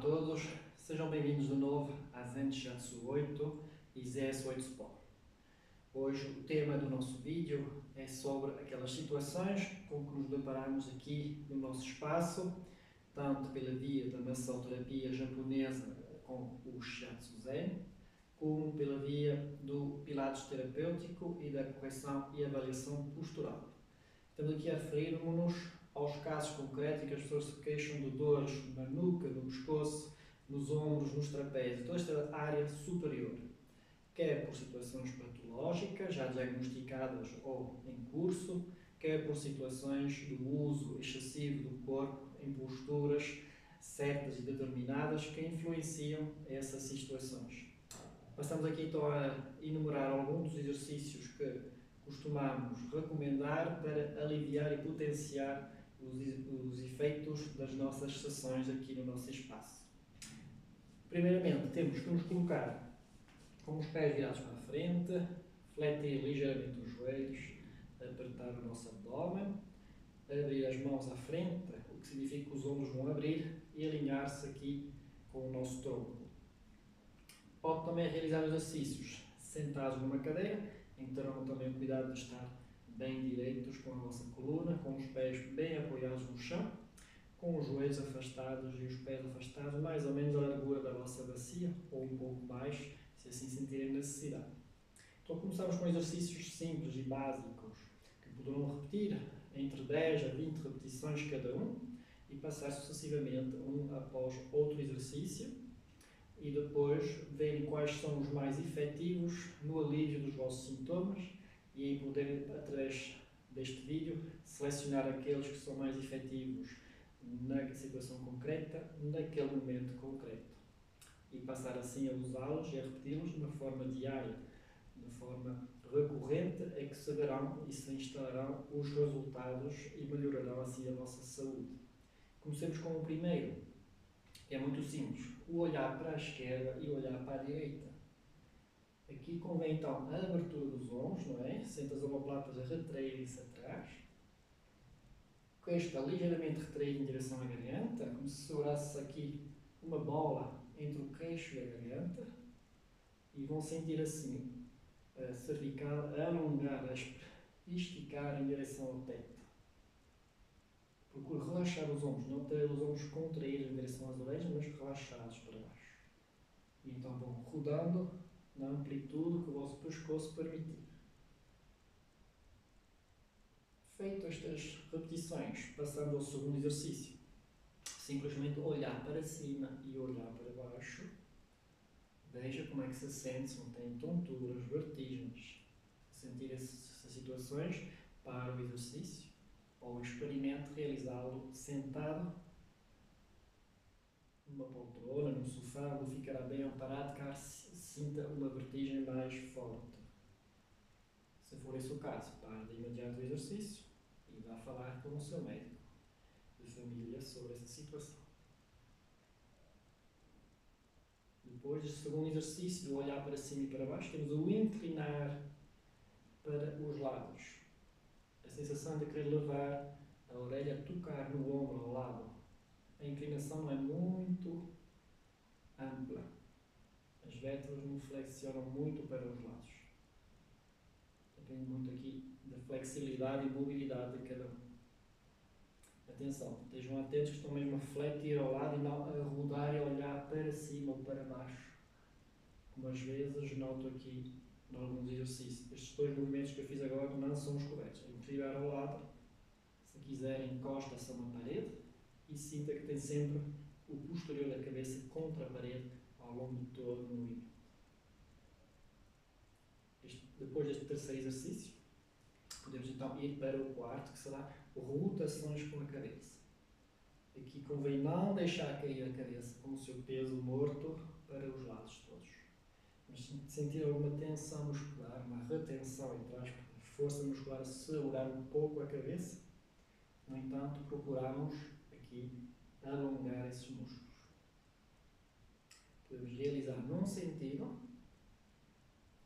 todos, sejam bem-vindos de novo à Zen Shiatsu 8 e ZS8 Sport. Hoje o tema do nosso vídeo é sobre aquelas situações com que nos deparamos aqui no nosso espaço, tanto pela via da massoterapia japonesa com o Shiatsu Zen, como pela via do Pilates terapêutico e da correção e avaliação postural. Estamos aqui a referir-nos aos casos concretos em que as pessoas se queixam de dores na nuca, no pescoço, nos ombros, nos trapézios, toda esta área superior, quer por situações patológicas, já diagnosticadas ou em curso, quer por situações do uso excessivo do corpo em posturas certas e determinadas que influenciam essas situações. Passamos aqui então a enumerar alguns dos exercícios que costumamos recomendar para aliviar e potenciar os efeitos das nossas sessões aqui no nosso espaço. Primeiramente, temos que nos colocar com os pés virados para a frente, fletir ligeiramente os joelhos, apertar o nosso abdômen, abrir as mãos à frente, o que significa que os ombros vão abrir e alinhar-se aqui com o nosso tronco. Pode também realizar exercícios sentados numa cadeira, em que terão também o cuidado de estar bem direitos com a vossa coluna, com os pés bem apoiados no chão, com os joelhos afastados e os pés afastados, mais ou menos a largura da vossa bacia, ou um pouco mais, se assim sentirem necessidade. Então começamos com exercícios simples e básicos, que poderão repetir entre 10 a 20 repetições cada um, e passar sucessivamente um após outro exercício, e depois verem quais são os mais efetivos no alívio dos vossos sintomas e aí poderem, através deste vídeo, selecionar aqueles que são mais efetivos na situação concreta, naquele momento concreto. E passar assim a usá-los e a repeti-los de uma forma diária, de forma recorrente, é que se verão e se instalarão os resultados e melhorarão assim a vossa saúde. Comecemos com o primeiro. É muito simples, o olhar para a esquerda e o olhar para a direita. Aqui convém então a abertura dos ombros, não é? Sente as omoplatas a retraírem-se atrás. O queixo está ligeiramente retraído em direção à garganta, como se segurasse aqui uma bola entre o queixo e a garganta. E vão sentir assim a cervical a alongar, a esticar em direção ao teto. Procure relaxar os ombros, não ter os ombros contraídos em direção às orelhas, mas relaxados para baixo. E então vão rodando na amplitude que o vosso pescoço permitir. Feito estas repetições, passando ao segundo exercício, simplesmente olhar para cima e olhar para baixo. Veja como é que se sente, se não tem tonturas, vertigens. Se sentir essas situações, para o exercício. Ou experimente realizá-lo sentado numa poltrona, num sofá, onde ficará bem amparado, caso sinta uma vertigem mais forte. Se for esse o caso, pare de imediato o exercício e vá falar com o seu médico de família sobre essa situação. Depois deste segundo exercício, do olhar para cima e para baixo, temos o inclinar para os lados. A sensação de querer levar a orelha a tocar no ombro ao lado. A inclinação não é muito ampla. As vértebras não flexionam muito para os lados. Depende muito aqui da flexibilidade e mobilidade de cada um. Atenção, estejam atentos que estão mesmo a fletir ao lado e não a rodar e a olhar para cima ou para baixo. Como às vezes noto aqui em alguns exercícios. Estes dois movimentos que eu fiz agora não são os corretos. É virar ao lado. Se quiserem, encosta-se a uma parede e sinta que tem sempre o posterior da cabeça contra a parede ao longo de todo o movimento. Depois deste terceiro exercício, podemos então ir para o quarto, que será rotações com a cabeça. Aqui convém não deixar cair a cabeça com o seu peso morto para os lados todos. Mas se sentir alguma tensão muscular, uma retenção entre aspas, força muscular a segurar um pouco a cabeça, no entanto, procuramos aqui alongar esses músculos. Podemos realizar num sentido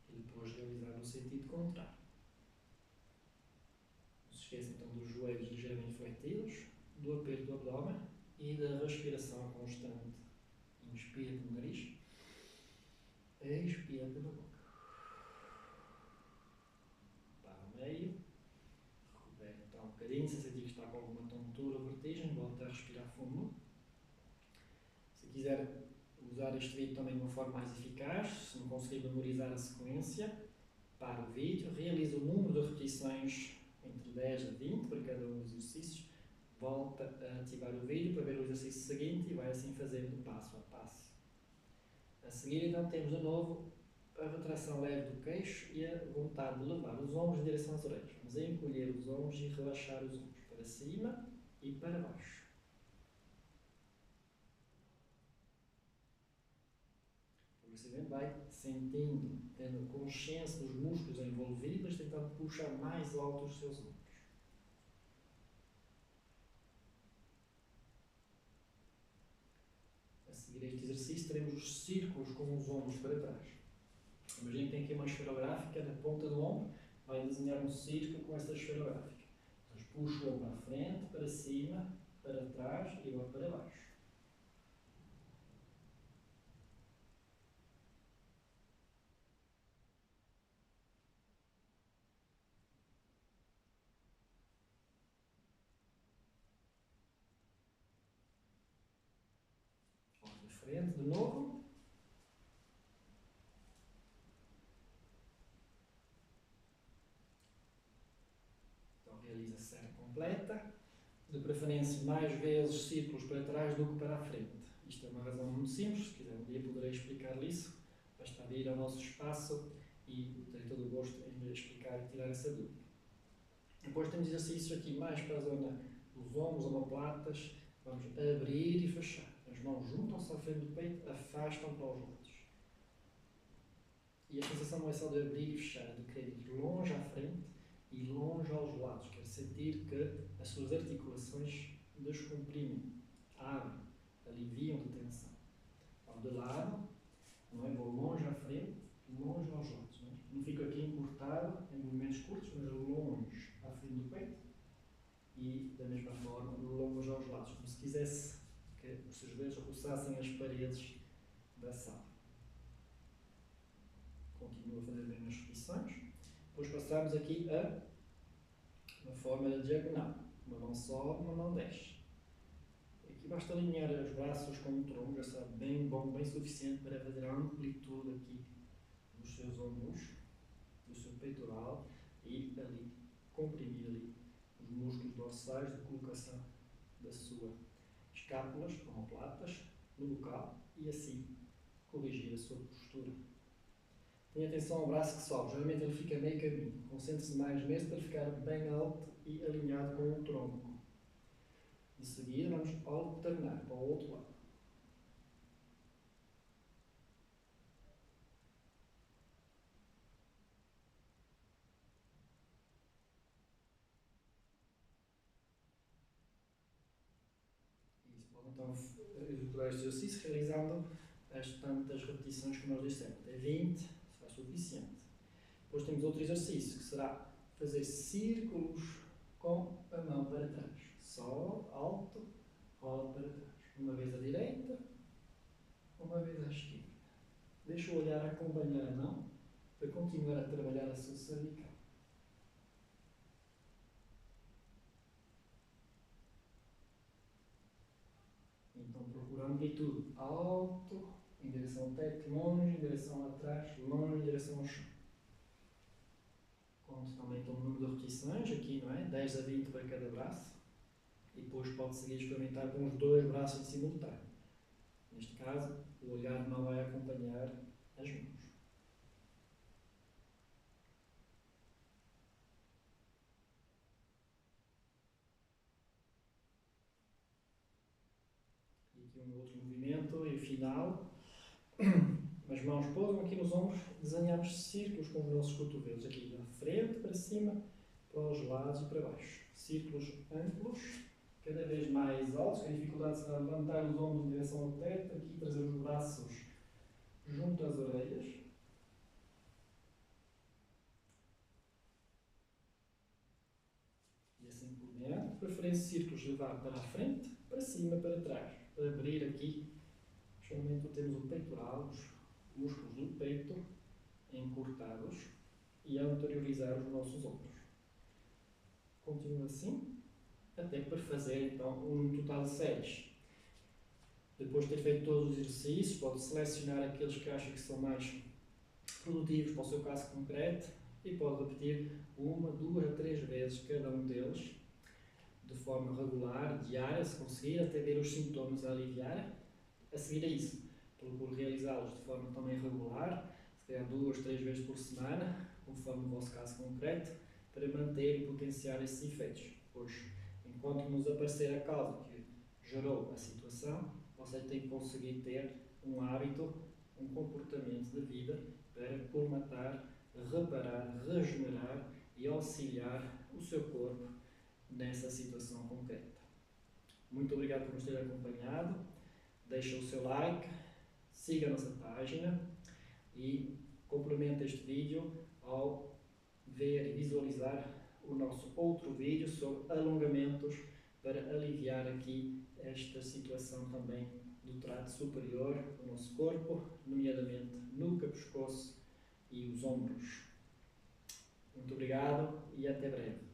e depois realizar no sentido contrário. Não se esqueça então dos joelhos ligeiramente fletidos, do aperto do abdômen e da respiração constante. Inspira pelo nariz. Expira pela boca. Para o meio. Recupera então um bocadinho. Se sentir que está com alguma tontura ou vertigem, volta a respirar fundo. Se quiser usar este vídeo também de uma forma mais eficaz, se não conseguir memorizar a sequência, para o vídeo, realiza o número de repetições entre 10 a 20 para cada um dos exercícios, volta a ativar o vídeo para ver o exercício seguinte e vai assim fazendo passo a passo. A seguir então temos de novo a retração leve do queixo e a vontade de levar os ombros em direção às orelhas. Vamos encolher os ombros e relaxar os ombros para cima e para baixo. Progressivamente vai sentindo, tendo consciência dos músculos envolvidos, tentando puxar mais alto os seus ombros. A seguir a este exercício teremos os círculos com os ombros para trás. Imagina que tem aqui uma esferográfica na ponta do ombro, vai desenhar um círculo com essa esferográfica. Então puxa o ombro para a frente, para cima, para trás e agora para baixo. Ombro de frente, de novo. Então realiza a série completa. De preferência mais vezes círculos para trás do que para a frente. Isto é uma razão muito simples, se quiser um dia poderei explicar-lhe isso, basta ir ao nosso espaço e terei todo o gosto em lhe explicar e tirar essa dúvida. Depois temos exercícios aqui mais para a zona dos ombros, omoplatas, vamos abrir e fechar. As mãos juntam-se à frente do peito, afastam para os lados. E a sensação não é só de abrir e fechar, é de querer ir longe à frente e longe aos lados. Quer sentir que as suas articulações descomprimem, abrem, aliviam de tensão. Então, de lado, não é? Vou longe à frente, longe aos lados. Não fico aqui encurtado em movimentos curtos, mas longe à frente do peito e, da mesma forma, longe aos lados, como se quisesse que os seus dedos roçassem as paredes da sala. Continua a fazer as mesmas repetições. Depois passamos aqui a uma forma de diagonal. Uma mão sobe, uma mão desce. Aqui basta alinhar os braços com o tronco, já está bem bom, bem suficiente para fazer a amplitude aqui dos seus ombros, do seu peitoral e ali, comprimir ali os músculos dorsais de colocação da sua escápulas, omoplatas, no local e assim corrigir a sua postura. Tenha atenção ao braço que sobe, geralmente ele fica meio caminho. Concentre-se mais neste para ficar bem alto e alinhado com o tronco. De seguida vamos alternar para o outro lado. Isso, pode então executar este exercício realizando as tantas repetições que nós dissemos. Até 20 será suficiente. Depois temos outro exercício que será fazer círculos com a mão para trás. Sobe, alto, roda para trás. Uma vez à direita, uma vez à esquerda. Deixa o olhar acompanhar a mão para continuar a trabalhar a sua cervical. Então procura a amplitude alto, em direção ao teto, longe, em direção atrás, longe, em direção ao chão. Conto também então o número de repetições, aqui não é? 10 a 20 para cada braço. E depois pode seguir experimentar com os dois braços em simultâneo. Neste caso, o olhar não vai acompanhar as mãos. E aqui um outro movimento e final. As mãos pousam aqui nos ombros, desenhamos círculos com os nossos cotovelos, aqui da frente para cima, para os lados e para baixo. Círculos amplos, cada vez mais altos, que a dificuldade será levantar os ombros em direção ao teto, aqui trazer os braços junto às orelhas. E assim por diante. Preferência círculos levar para a frente, para cima, para trás, para abrir aqui Geralmente temos o peitoral, os músculos do peito encurtados e a anteriorizar os nossos ombros. Continua assim, até para fazer então um total de séries. Depois de ter feito todos os exercícios, pode selecionar aqueles que acha que são mais produtivos para o seu caso concreto e pode repetir 1, 2 a 3 vezes cada um deles, de forma regular, diária, se conseguir, até ver os sintomas a aliviar. A seguir a isso, procure realizá-los de forma também regular, se calhar 2, 3 vezes por semana, conforme o vosso caso concreto, para manter e potenciar esses efeitos. Pois, enquanto nos aparecer a causa que gerou a situação, você tem que conseguir ter um hábito, um comportamento de vida para colmatar, reparar, regenerar e auxiliar o seu corpo nessa situação concreta. Muito obrigado por nos ter acompanhado. Deixa o seu like, siga a nossa página e complemente este vídeo ao ver e visualizar o nosso outro vídeo sobre alongamentos para aliviar aqui esta situação também do trato superior do nosso corpo, nomeadamente nuca, pescoço e os ombros. Muito obrigado e até breve.